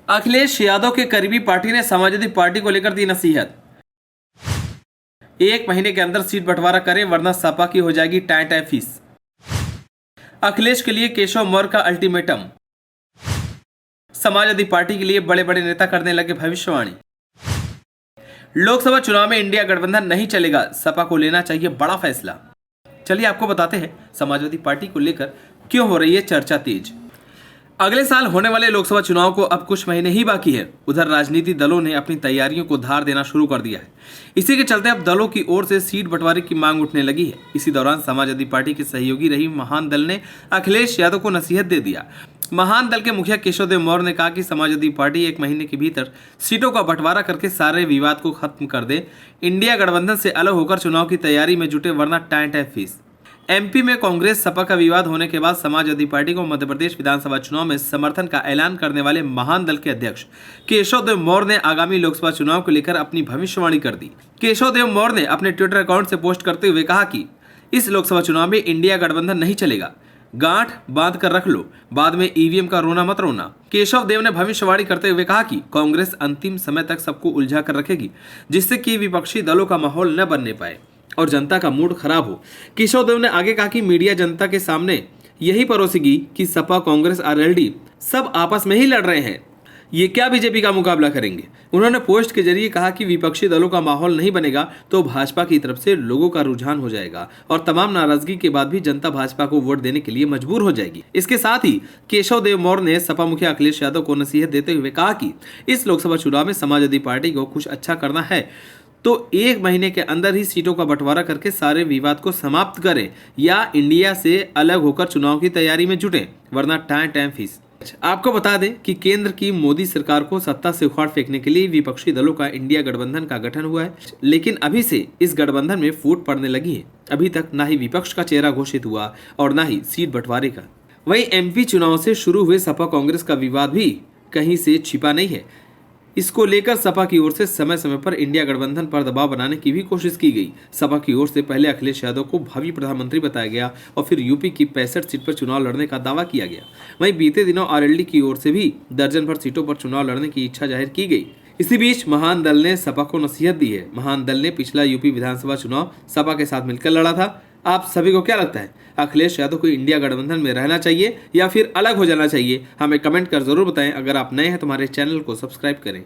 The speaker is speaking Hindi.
अखिलेश यादव के करीबी पार्टी ने समाजवादी पार्टी को लेकर दी नसीहत। 1 महीने के अंदर सीट बंटवारा करें वरना सपा की हो जाएगी टाई फीस। अखिलेश के लिए केशव मौर्य का अल्टीमेटम। समाजवादी पार्टी के लिए बड़े बड़े नेता करने लगे भविष्यवाणी। लोकसभा चुनाव में इंडिया गठबंधन नहीं चलेगा, सपा को लेना चाहिए बड़ा फैसला। चलिए आपको बताते हैं समाजवादी पार्टी को लेकर क्यों हो रही है चर्चा तेज। अगले साल होने वाले लोकसभा चुनाव को अब कुछ महीने ही बाकी है। उधर राजनीतिक दलों ने अपनी तैयारियों को धार देना शुरू कर दिया है। इसी के चलते अब दलों की ओर से सीट बंटवारे की मांग उठने लगी है। इसी दौरान समाजवादी पार्टी के सहयोगी रही महान दल ने अखिलेश यादव को नसीहत दे दिया। महान दल के मुखिया केशव मौर्य ने कहा कि समाजवादी पार्टी 1 महीने के भीतर सीटों का बंटवारा करके सारे विवाद को खत्म कर दे, इंडिया गठबंधन से अलग होकर चुनाव की तैयारी में जुटे वरना टाई फीस। एमपी में कांग्रेस सपा का विवाद होने के बाद समाजवादी पार्टी को मध्य प्रदेश विधानसभा चुनाव में समर्थन का ऐलान करने वाले महान दल के अध्यक्ष केशव देव मौर्य ने आगामी लोकसभा चुनाव को लेकर अपनी भविष्यवाणी कर दी। केशव देव मौर्य ने अपने ट्विटर अकाउंट से पोस्ट करते हुए कहा कि इस लोकसभा चुनाव में इंडिया गठबंधन नहीं चलेगा, गांठ बांध कर रख लो, बाद में ईवीएम का रोना मत रोना। केशव देव ने भविष्यवाणी करते हुए कहा कि कांग्रेस अंतिम समय तक सबको उलझा कर रखेगी, जिससे कि विपक्षी दलों का माहौल न बनने पाए और जनता का मूड खराब हो। केशव देव ने आगे कहा कि मीडिया जनता के सामने यही परोसेगी कि सपा, कांग्रेस, आरएलडी सब आपस में ही लड़ रहे हैं, ये क्या बीजेपी का मुकाबला करेंगे। उन्होंने पोस्ट के जरिए कहा कि विपक्षी दलों का माहौल नहीं बनेगा तो भाजपा की तरफ से लोगों का रुझान हो जाएगा और तमाम नाराजगी के बाद भी जनता भाजपा को वोट देने के लिए मजबूर हो जाएगी। इसके साथ ही केशव देव मौर्य ने सपा मुखिया अखिलेश यादव को नसीहत देते हुए कहा कि इस लोकसभा चुनाव में समाजवादी पार्टी को कुछ अच्छा करना है तो 1 महीने के अंदर ही सीटों का बंटवारा करके सारे विवाद को समाप्त करें या इंडिया से अलग होकर चुनाव की तैयारी में जुटें वरना टाई फीस। आपको बता दें कि केंद्र की मोदी सरकार को सत्ता से उखाड़ फेंकने के लिए विपक्षी दलों का इंडिया गठबंधन का गठन हुआ है, लेकिन अभी से इस गठबंधन में फूट पड़ने लगी है। अभी तक ना ही विपक्ष का चेहरा घोषित हुआ और ना ही सीट बंटवारे का। वहीं एमपी चुनाव से शुरू हुए सपा कांग्रेस का विवाद भी कहीं से छिपा नहीं है। इसको लेकर सपा की ओर से समय समय पर इंडिया गठबंधन पर दबाव बनाने की भी कोशिश की गई। सपा की ओर से पहले अखिलेश यादव को भावी प्रधानमंत्री बताया गया और फिर यूपी की 65 सीट पर चुनाव लड़ने का दावा किया गया। वहीं बीते दिनों आरएलडी की ओर से भी दर्जन भर सीटों पर चुनाव लड़ने की इच्छा जाहिर की गई। इसी बीच महान दल ने सपा को नसीहत दी है। महान दल ने पिछला यूपी विधानसभा चुनाव सपा के साथ मिलकर लड़ा था। आप सभी को क्या लगता है, अखिलेश यादव को इंडिया गठबंधन में रहना चाहिए या फिर अलग हो जाना चाहिए? हमें कमेंट कर जरूर बताएं। अगर आप नए हैं तो हमारे चैनल को सब्सक्राइब करें।